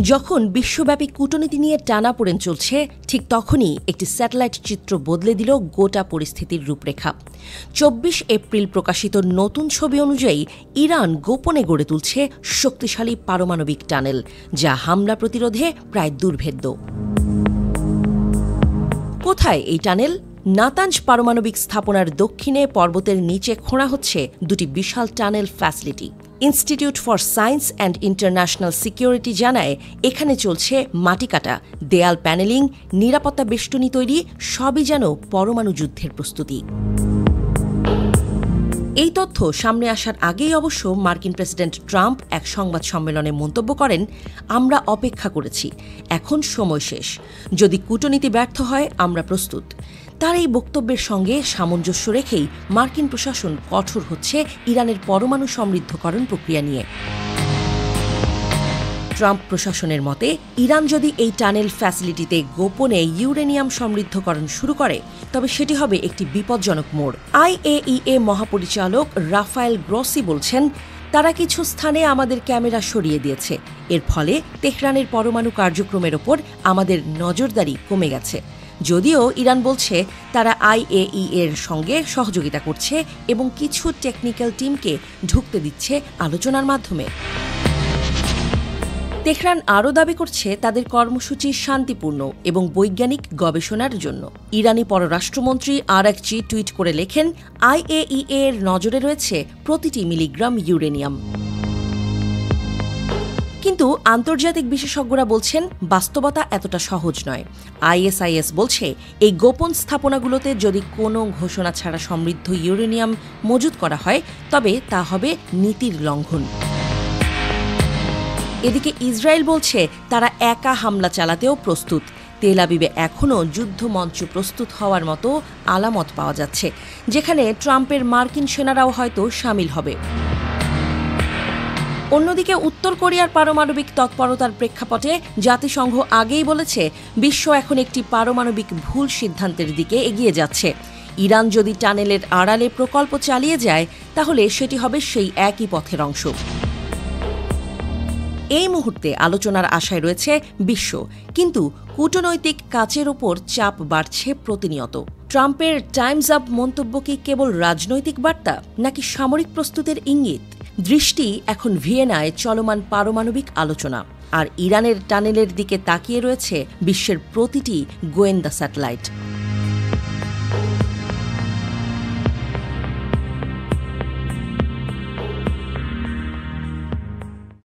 যখন বিশ্বব্যাপী কূটনীতি নিয়ে টানাপোড়েন চলছে, ঠিক তখনই একটি স্যাটেলাইট চিত্র বদলে দিল গোটা পরিস্থিতির রূপরেখা। ২৪ এপ্রিল প্রকাশিত নতুন ছবি অনুযায়ী ইরান গোপনে গড়ে তুলছে শক্তিশালী পারমাণবিক টানেল, যা হামলা প্রতিরোধে প্রায় দুর্ভেদ্য। কোথায় এই টানেল? নাতাঞ্জ পারমাণবিক স্থাপনার দক্ষিণে পর্বতের নিচে খোঁড়া হচ্ছে দুটি বিশাল tunnel facility. Institute for science and international security জানায়, এখানে চলছে মাটি কাটা, দেয়াল প্যানেলিং, নিরাপত্তা বেষ্টনী তৈরি, সবই যেন পরমাণু যুদ্ধের প্রস্তুতি। এই তথ্য সামনে আসার আগেই অবশ্য মার্কিন প্রেসিডেন্ট ট্রাম্প এক সংবাদ সম্মেলনে মন্তব্য করেন, আমরা অপেক্ষা করেছি, এখন সময় শেষ, যদি কূটনীতি ব্যর্থ হয় আমরা প্রস্তুত। তার এই বক্তব্যের সঙ্গে সামঞ্জস্য রেখেই মার্কিন প্রশাসন কঠোর হচ্ছে ইরানের পরমাণু সমৃদ্ধকরণ প্রক্রিয়া নিয়ে। ট্রাম্প প্রশাসনের মতে, ইরান যদি এই টানেল ফ্যাসিলিটিতে গোপনে ইউরেনিয়াম সমৃদ্ধকরণ শুরু করে, তবে সেটি হবে একটি বিপজ্জনক মোড়। IAEA মহাপরিচালক রাফায়েল গ্রসি বলছেন, তারা কিছু স্থানে আমাদের ক্যামেরা সরিয়ে দিয়েছে, এর ফলে তেহরানের পরমাণু কার্যক্রমের ওপর আমাদের নজরদারি কমে গেছে। যদিও ইরান বলছে তারা IAEA এর সঙ্গে সহযোগিতা করছে এবং কিছু টেকনিক্যাল টিমকে ঢুকতে দিচ্ছে আলোচনার মাধ্যমে। তেহরান আরও দাবি করছে তাদের কর্মসূচি শান্তিপূর্ণ এবং বৈজ্ঞানিক গবেষণার জন্য। ইরানি পররাষ্ট্রমন্ত্রী আরাকচি টুইট করে লেখেন, IAEA এর নজরে রয়েছে প্রতিটি মিলিগ্রাম ইউরেনিয়াম। কিন্তু আন্তর্জাতিক বিশেষজ্ঞরা বলছেন, বাস্তবতা এতটা সহজ নয়। ISIS বলছে, এই গোপন স্থাপনাগুলোতে যদি কোনো ঘোষণা ছাড়া সমৃদ্ধ ইউরেনিয়াম মজুত করা হয়, তবে তা হবে নীতির লঙ্ঘন। এদিকে ইসরায়েল বলছে তারা একা হামলা চালাতেও প্রস্তুত। তেল আবিবে এখনও যুদ্ধমঞ্চ প্রস্তুত হওয়ার মতো আলামত পাওয়া যাচ্ছে, যেখানে ট্রাম্পের মার্কিন সেনারাও হয়তো সামিল হবে। অন্যদিকে উত্তর কোরিয়ার পারমাণবিক তৎপরতার প্রেক্ষাপটে জাতিসংঘ আগেই বলেছে, বিশ্ব এখন একটি পারমাণবিক ভুল সিদ্ধান্তের দিকে এগিয়ে যাচ্ছে। ইরান যদি টানেলের আড়ালে প্রকল্প চালিয়ে যায়, তাহলে সেটি হবে সেই একই পথের অংশ। এই মুহূর্তে আলোচনার আশায় রয়েছে বিশ্ব, কিন্তু কূটনৈতিক কাচের ওপর চাপ বাড়ছে প্রতিনিয়ত। ট্রাম্পের টাইমস আপ মন্তব্য কি কেবল রাজনৈতিক বার্তা, নাকি সামরিক প্রস্তুতের ইঙ্গিত? দৃষ্টি এখন ভিয়েনায় চলমান পারমাণবিক আলোচনা, আর ইরানের টানেলের দিকে তাকিয়ে রয়েছে বিশ্বের প্রতিটি গোয়েন্দা স্যাটেলাইট।